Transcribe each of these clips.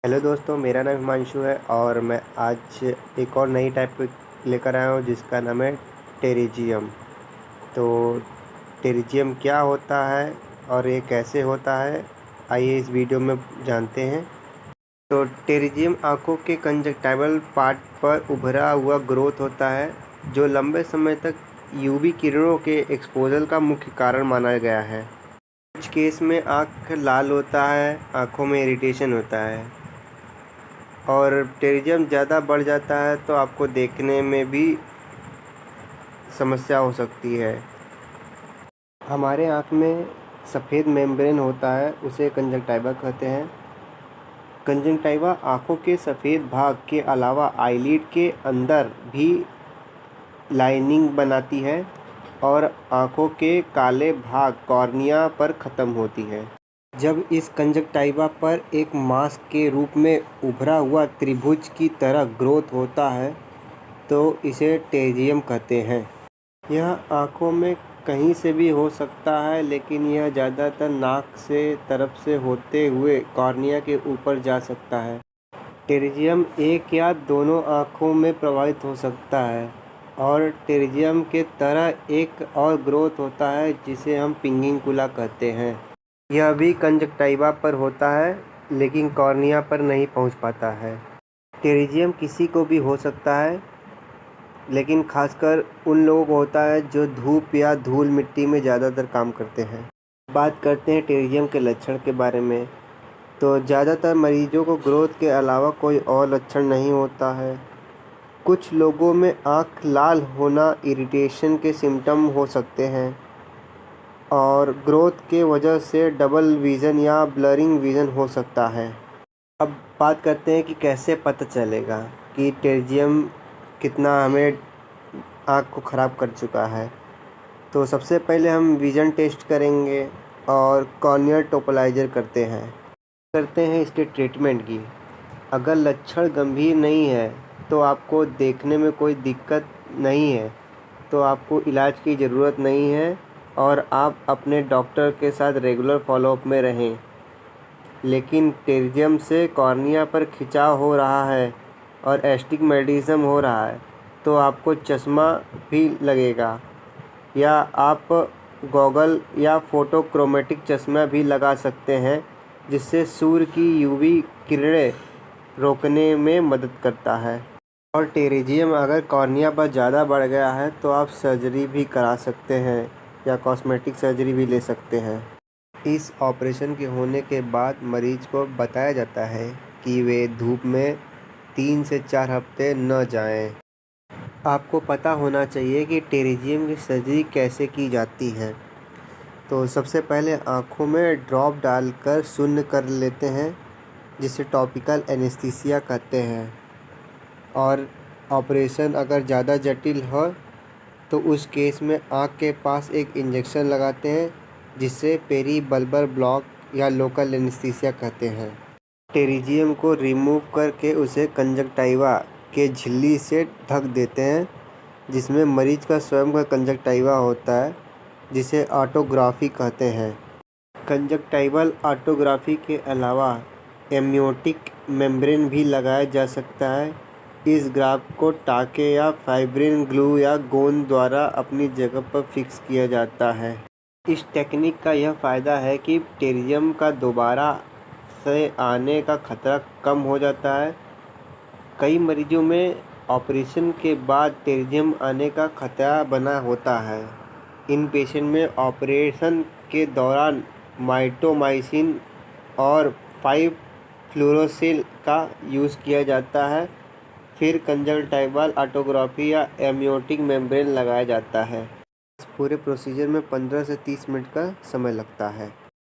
Hello दोस्तों, मेरा नाम हिमांशु है और मैं आज एक और नई टॉपिक लेकर आया हूँ जिसका नाम है टेरिजियम। तो टेरिजियम क्या होता है और ये कैसे होता है, आइए इस वीडियो में जानते हैं। तो टेरिजियम आँखों के कंजक्टिवल पार्ट पर उभरा हुआ ग्रोथ होता है जो लंबे समय तक यूवी किरणों के एक्सपोजर का मुख्य कारण माना गया है। कुछ केस में आँख लाल होता है, आँखों में इरिटेशन होता है और टेरिजियम ज़्यादा बढ़ जाता है तो आपको देखने में भी समस्या हो सकती है। हमारे आँख में सफ़ेद मेम्ब्रेन होता है, उसे कंजक्टिवा कहते हैं। कंजक्टिवा आँखों के सफ़ेद भाग के अलावा आईलिड के अंदर भी लाइनिंग बनाती है और आँखों के काले भाग कॉर्निया पर ख़त्म होती है। जब इस कंजक्टिवा पर एक मास्क के रूप में उभरा हुआ त्रिभुज की तरह ग्रोथ होता है तो इसे टेरिजियम कहते हैं। यह आँखों में कहीं से भी हो सकता है, लेकिन यह ज़्यादातर नाक से तरफ से होते हुए कॉर्निया के ऊपर जा सकता है। टेरिजियम एक या दोनों आँखों में प्रभावित हो सकता है और टेरिजियम के तरह एक और ग्रोथ होता है जिसे हम पिंगिंकुला कहते हैं। यह भी कंजक्टिवा पर होता है लेकिन कॉर्निया पर नहीं पहुंच पाता है। टेरिजियम किसी को भी हो सकता है, लेकिन खासकर उन लोगों को होता है जो धूप या धूल मिट्टी में ज़्यादातर काम करते हैं। बात करते हैं टेरिजियम के लक्षण के बारे में। तो ज़्यादातर मरीजों को ग्रोथ के अलावा कोई और लक्षण नहीं होता है। कुछ लोगों में आँख लाल होना, इरिटेशन के सिम्टम हो सकते हैं और ग्रोथ के वजह से डबल विज़न या ब्लरिंग विज़न हो सकता है। अब बात करते हैं कि कैसे पता चलेगा कि टेरिजियम कितना हमें आँख को ख़राब कर चुका है। तो सबसे पहले हम विज़न टेस्ट करेंगे और कॉर्नियल टोपोलाइजर करते हैं इसके ट्रीटमेंट की। अगर लक्षण गंभीर नहीं है तो आपको देखने में कोई दिक्कत नहीं है तो आपको इलाज की ज़रूरत नहीं है और आप अपने डॉक्टर के साथ रेगुलर फॉलोअप में रहें। लेकिन टेरिजियम से कॉर्निया पर खिंचाव हो रहा है और एस्टिग्मेटिज्म हो रहा है तो आपको चश्मा भी लगेगा या आप गॉगल या फोटोक्रोमेटिक चश्मा भी लगा सकते हैं जिससे सूर्य की यूवी किरणें रोकने में मदद करता है। और टेरिजियम अगर कॉर्निया पर ज़्यादा बढ़ गया है तो आप सर्जरी भी करा सकते हैं या कॉस्मेटिक सर्जरी भी ले सकते हैं। इस ऑपरेशन के होने के बाद मरीज को बताया जाता है कि वे धूप में 3 से 4 हफ्ते न जाएं। आपको पता होना चाहिए कि टेरिजियम की सर्जरी कैसे की जाती है। तो सबसे पहले आँखों में ड्रॉप डालकर शून्य कर लेते हैं जिसे टॉपिकल एनेस्थीसिया कहते हैं। और ऑपरेशन अगर ज़्यादा जटिल हो तो उस केस में आँख के पास एक इंजेक्शन लगाते हैं जिसे पेरीबल्बर ब्लॉक या लोकल एनेस्थीसिया कहते हैं। टेरिजियम को रिमूव करके उसे कंजक्टिवा के झिल्ली से ढक देते हैं जिसमें मरीज का स्वयं का कंजक्टिवा होता है जिसे ऑटोग्राफी कहते हैं। कंजक्टिवल ऑटोग्राफी के अलावा एम्नियोटिक मेम्ब्रेन भी लगाया जा सकता है। इस ग्राफ को टाँके या फाइब्रिन ग्लू या गोंद द्वारा अपनी जगह पर फिक्स किया जाता है। इस टेक्निक का यह फ़ायदा है कि टेरिजियम का दोबारा से आने का खतरा कम हो जाता है। कई मरीजों में ऑपरेशन के बाद टेरिजियम आने का खतरा बना होता है। इन पेशेंट में ऑपरेशन के दौरान माइटोमाइसिन और 5-फ्लूरोसिल का यूज़ किया जाता है। फिर कंजक्टिवल ऑटोग्राफी या एम्नियोटिक मेम्ब्रेन लगाया जाता है। इस पूरे प्रोसीजर में 15 से 30 मिनट का समय लगता है।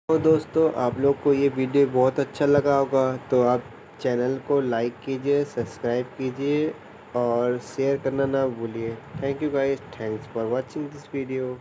तो दोस्तों, आप लोग को ये वीडियो बहुत अच्छा लगा होगा तो आप चैनल को लाइक कीजिए, सब्सक्राइब कीजिए और शेयर करना ना भूलिए। Thank you guys, thanks for watching this video.